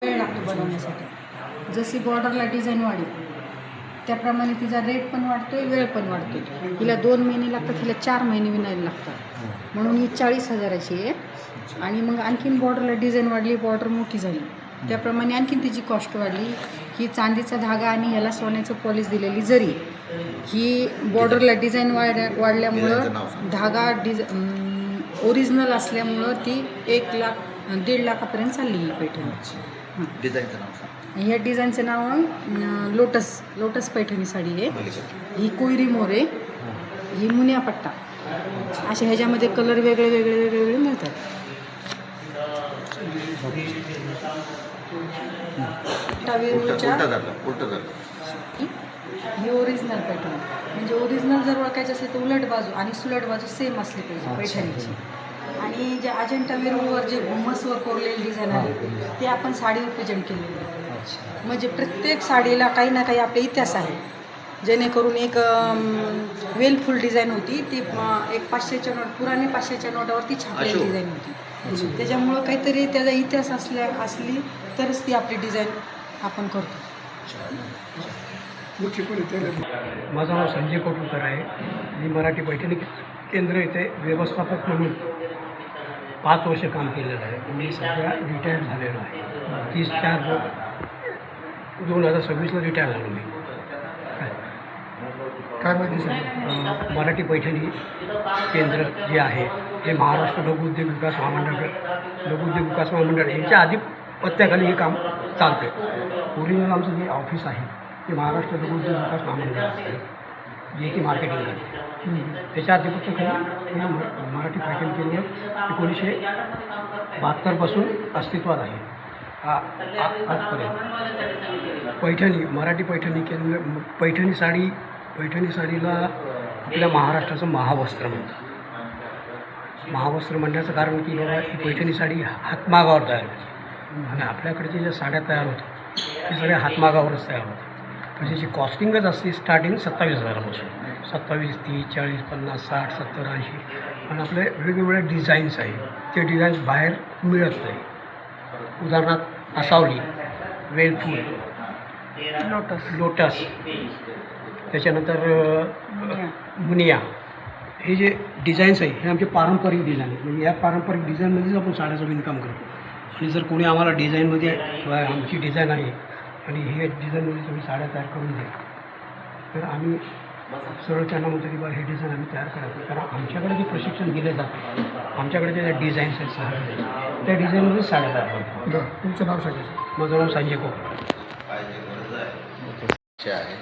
वेळ लागतो बनवण्यासाठी. जशी बॉर्डरला डिझाईन वाढेल त्याप्रमाणे तिचा रेट पण वाढतोय, वेळ पण वाढतोय. हिला 2 महिने लागतात, हिला 4 महिने विणायला लागतात. म्हणून ही 40,000ची आहे. आणि मग आणखीन बॉर्डरला डिझाईन वाढली, बॉर्डर मोठी झाली, त्याप्रमाणे आणखीन तिची कॉस्ट वाढली. ही चांदीचा धागा आणि ह्याला सोन्याचं पॉलिश दिलेली जरी, ही बॉर्डरला डिझाईन वाढल्यामुळं धागा ओरिजिनल असल्यामुळं ती 1 लाख 1.5 लाखापर्यंत चालली ही पैठणी. डिझाईनचं नाव सांग. ह्या डिझाईनचं नाव लोटस पैठणी साडी आहे. ही कोयरी मोर आहे, ही मुनिया पट्टा. अशा ह्याच्यामध्ये कलर वेगळे वेगळे वेगळे वेगळे मिळतात. ही ओरिजिनल पैठणी म्हणजे ओरिजिनल जर ओळखायची असेल तर उलट बाजू आणि सुलट बाजू सेम असली पाहिजे पैठणीची. आणि जे अजंठा वेरूळवर जे घुमसवर कोरलेले डिझाईन आहे ते आपण साडीवर प्रेझेंट केलेले आहे. म्हणजे प्रत्येक साडीला काही ना काही आपले इतिहास आहे. जेणेकरून एक वेलफुल डिझाईन होती ती, एक 500च्या नोट, पुराणी 500च्या नोटावरती छापलेली डिझाईन होती. त्याच्यामुळं काहीतरी त्याचा इतिहास असली तरच ती आपली डिझाईन आपण करतो. माझं नाव संजय कोटुरकर आहे. मी मराठी पैठणी केंद्र येथे व्यवस्थापक म्हणून 5 वर्ष काम केलेलं आहे. मी सध्या रिटायर्ड झालेलो आहे. 30/4/2026ला रिटायर झालो मी. काय माहिती सर? मराठी पैठणी केंद्र जे आहे हे महाराष्ट्र लघुउद्योग विकास महामंडळ यांच्या आधी पत्त्याखाली हे काम चालतं आहे. ओरिजिनल आमचं जे ऑफिस आहे ते महाराष्ट्र लघुउद्योग विकास महामंडळ आहे, जे की मार्केटिंग करते. त्याच्या आधिपत्याखाली हे मराठी पैठणी केंद्र 1972पासून अस्तित्वात आहे. आजपर्यंत मराठी पैठणी केंद्र पैठणी साडीला आपल्या महाराष्ट्राचं महावस्त्र म्हणतात. महावस्त्र म्हणण्याचं कारण की बाबा ही पैठणी साडी हातमागावर तयार होती आणि आपल्याकडच्या ज्या साड्या तयार होतात ते सगळ्या हातमागावरच तयार होतात. पण त्याची कॉस्टिंगच असते स्टार्टिंग 27,000पासून. 27, 30, 40, 50, 60, 70, 80. आणि आपले वेगवेगळे डिझाईन्स आहेत. ते डिझाईन्स बाहेर मिळत नाही. उदाहरणार्थ आसावली, वेलफूल, लोटस, त्याच्यानंतर मुनिया, हे जे डिझाईन्स आहे हे आमचे पारंपरिक डिझाईन आहेत. म्हणजे या पारंपरिक डिझाईनमध्येच आपण साड्याचं विणकाम करतो. आणि जर कोणी आम्हाला डिझाईनमध्ये आमची डिझाईन आहे आणि हे डिझाईनमध्ये तुम्ही साड्या तयार करून द्या, तर आम्ही सरळ त्यांना म्हणतो की बा हे डिझाईन आम्ही तयार करायचं. कारण आमच्याकडे जे प्रशिक्षण दिलं जातं, आमच्याकडे ज्या डिझाईन्स आहेत सहा, त्या डिझाईनमध्येच साड्या तयार करतो. तुमचं नाव सांगायचं? माझं नाव संजय कोटुरकर आहे.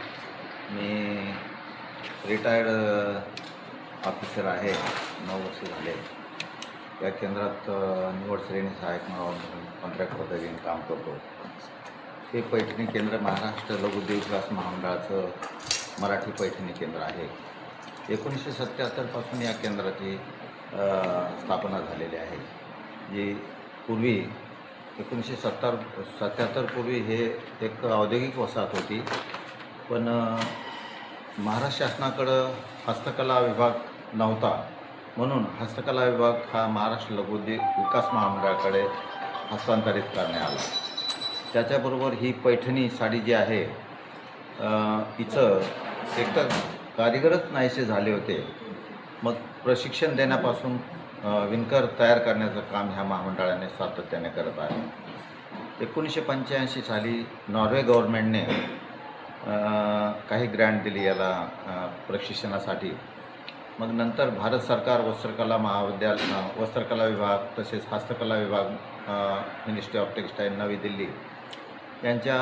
मी रिटायर्ड ऑफिसर आहे. 9 वर्ष झाले. या केंद्रात निवड श्रेणी सहाय्यक म्हणून कॉन्ट्रॅक्ट पद्धतीने काम करतो. हे पैठणी केंद्र महाराष्ट्र लघुउद्योग विकास महामंडळाचं मराठी पैठणी केंद्र आहे. 1977पासून या केंद्राची स्थापना झालेली आहे. जी पूर्वी 1977 पूर्वी हे एक औद्योगिक वसाहत होती. पण महाराष्ट्र शासनाकडं हस्तकला विभाग नव्हता, म्हणून हस्तकला विभाग हा महाराष्ट्र लघुउद्योग विकास महामंडळाकडे हस्तांतरित करण्यात आला. त्याच्याबरोबर ही पैठणी साडी जी आहे हिचं एकतर कारिगरच नाहीसे झाले होते. मग प्रशिक्षण देण्यापासून विणकर तयार करण्याचं काम ह्या महामंडळाने सातत्याने करत आहे. 1985 साली नॉर्वे गव्हर्नमेंटने काही ग्रँट दिली याला प्रशिक्षणासाठी. मग नंतर भारत सरकार वस्त्रकला विभाग तसेच हस्तकला विभाग, मिनिस्ट्री ऑफ टेक्स्टाईल नवी दिल्ली यांच्या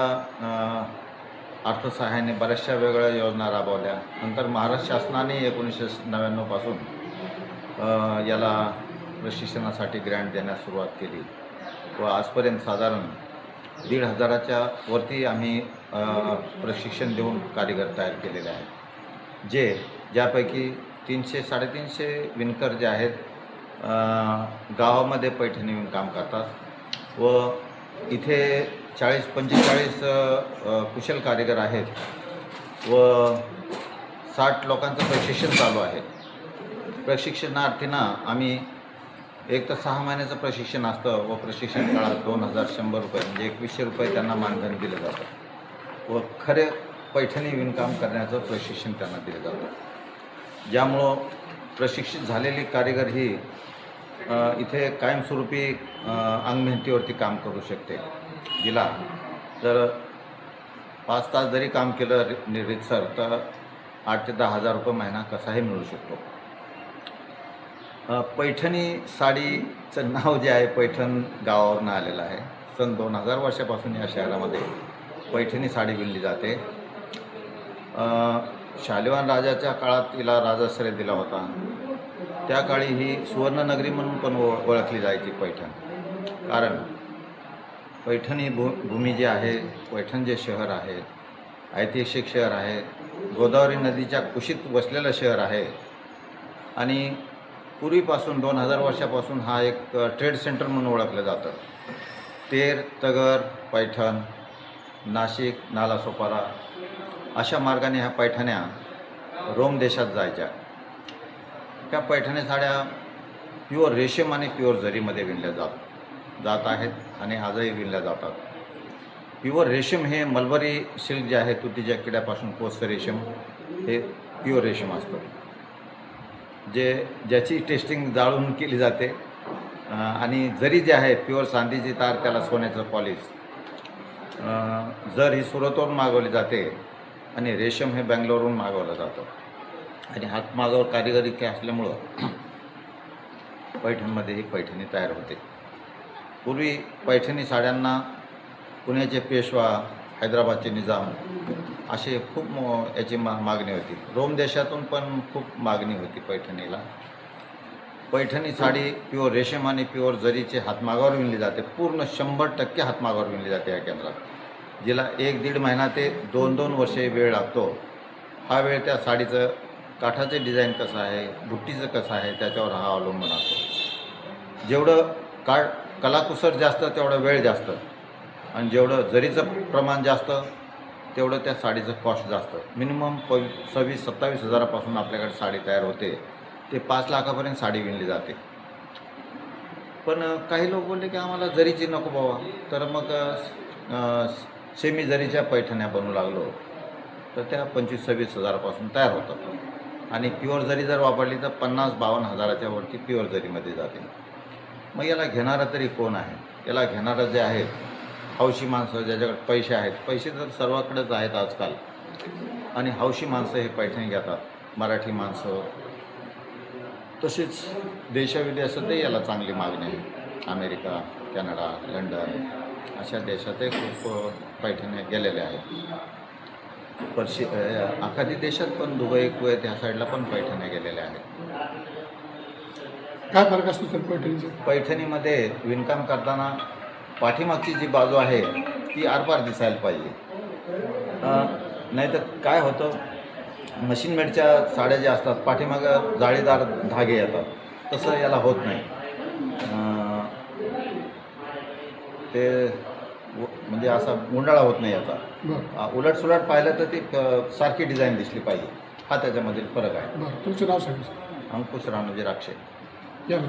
अर्थसहाय्याने बऱ्याचशा वेगवेगळ्या योजना राबवल्या. नंतर महाराष्ट्र शासनाने 1999पासून याला प्रशिक्षणासाठी ग्रँट देण्यास सुरुवात केली व आजपर्यंत साधारण 1,500च्या वरती आम्ही प्रशिक्षण देऊन कारिगर तयार केलेले आहेत. ज्यापैकी 300-350 विणकर जे आहेत गावामध्ये पैठणी विणकाम करतात व इथे 40-45 कुशल कारिगर आहेत व 60 लोकांचं प्रशिक्षण चालू आहे. प्रशिक्षणार्थींना आम्ही एक तर 6 महिन्याचं प्रशिक्षण असतं व प्रशिक्षण काळात 2100 रुपये म्हणजे 2100 रुपये त्यांना मानधन दिलं जातं व खरे पैठणी विणकाम करण्याचं प्रशिक्षण त्यांना दिलं जातं, ज्यामुळं प्रशिक्षित झालेली कारीगर ही इथे कायमस्वरूपी अंगमेहनतीवरती काम करू शकते. जिला जर 5 तास जरी काम केलं रितसर तर 8 ते 10 हजार रुपये महिना कसाही मिळू शकतो. पैठणी साडीचं नाव जे आहे पैठण गावावरून आलेलं आहे. सन 2000 वर्षापासून या शहरामध्ये पैठणी साडी विणली जाते. शालिवाहन राजाच्या काळात तिला राजाश्रय दिला होता. त्या काळी ही सुवर्णनगरी म्हणून पण ओळखली जायची पैठण, कारण पैठणी भूमी जी आहे, पैठण जे शहर आहे ऐतिहासिक शहर आहे, गोदावरी नदीच्या कुशीत वसलेलं शहर आहे आणि पूर्वीपासून 2000 वर्षापासून हा एक ट्रेड सेंटर म्हणून ओळखलं जातं. तेर, तगर, पैठण, नाशिक, नालासोपारा अशा मार्गाने ह्या पैठण्या रोम देशात जायच्या. त्या पैठणी साड्या प्युअर रेशीम आणि प्युअर जरीमध्ये विणल्या जात आहेत आणि आजही विणल्या जातात. प्युअर रेशीम हे मलबरी सिल्क जे आहे तुतीच्या किड्यापासून कोसचं रेशीम हे प्युअर रेशीम असतं, ज्याची टेस्टिंग जाळून केली जाते आणि जरी जे आहे प्युअर चांदीची तार, त्याला सोन्याचं पॉलिश. जर ही सुरतवरून मागवली जाते आणि रेशीम हे बँगलोरवरून मागवलं जातं आणि हातमागावर कारिगिरी असल्यामुळं पैठणमध्ये ही पैठणी तयार होते. पूर्वी पैठणी साड्यांना पुण्याचे पेशवा, हैदराबादचे निजाम असे खूप याची मागणी होती. रोम देशातून पण खूप मागणी होती पैठणीला. पैठणी साडी प्युअर रेशीम आणि प्युअर जरीचे हातमागावर विणली जाते. पूर्ण 100% हातमागावर विणली जाते या केंद्रात, जिला 1-1.5 महिना ते 2-2 वर्षे वेळ लागतो. हा वेळ त्या साडीचं काठाचे डिझाईन कसं आहे, बुट्टीचं कसं आहे त्याच्यावर हा अवलंबून असतो. जेवढं कलाकुसर जास्त तेवढा वेळ जास्त आणि जेवढं जरीचं प्रमाण जास्त तेवढं त्या साडीचं कॉस्ट जास्त. मिनिमम 26-27 हजारापासून आपल्याकडे साडी तयार होते ते 5 लाखापर्यंत साडी विणली जाते. पण काही लोक बोलले की आम्हाला जरीची नको बाबा, तर मग सेमी जरीच्या पैठण्या बनवू लागलो तर त्या 25-26 हजारापासून तयार होतात आणि प्युअर जरी जर वापरली तर 50-52 हजाराच्या वरती प्युअर जरीमध्ये जाते. मग याला घेणारं तरी कोण आहे? याला घेणारं जे आहेत हौशी माणसं, ज्याच्याकडे पैसे आहेत. पैसे तर सर्वाकडेच आहेत आजकाल आणि हौशी माणसं हे पैठणी घेतात. मराठी माणसं, तसेच देशाविदेशातही याला चांगली मागणी आहे. अमेरिका, कॅनडा, लंडन अशा देशातही खूप पैठण्या गेलेल्या आहेत. आखाती देशात पण दुबई, कुवेत ह्या साईडला पण पैठण्या गेलेल्या आहेत. काय फरक असतो सर पैठणीचा? पैठणीमध्ये विणकाम करताना पाठीमागची जी बाजू आहे ती आरपार दिसायला पाहिजे. नाहीतर काय होतं, मशीन मेडच्या साड्या ज्या असतात पाठीमागं जाळीदार धागे येतात, तसं याला होत नाही. ते म्हणजे असा गुंडाळा होत नाही याचा. बरं उलटसुलट पाहिलं तर ती सारखी डिझाईन दिसली पाहिजे. हा त्याच्यामधील फरक आहे. बरं, तुमचं नाव सांगा. अंकुश रामजी राक्षे. या ना.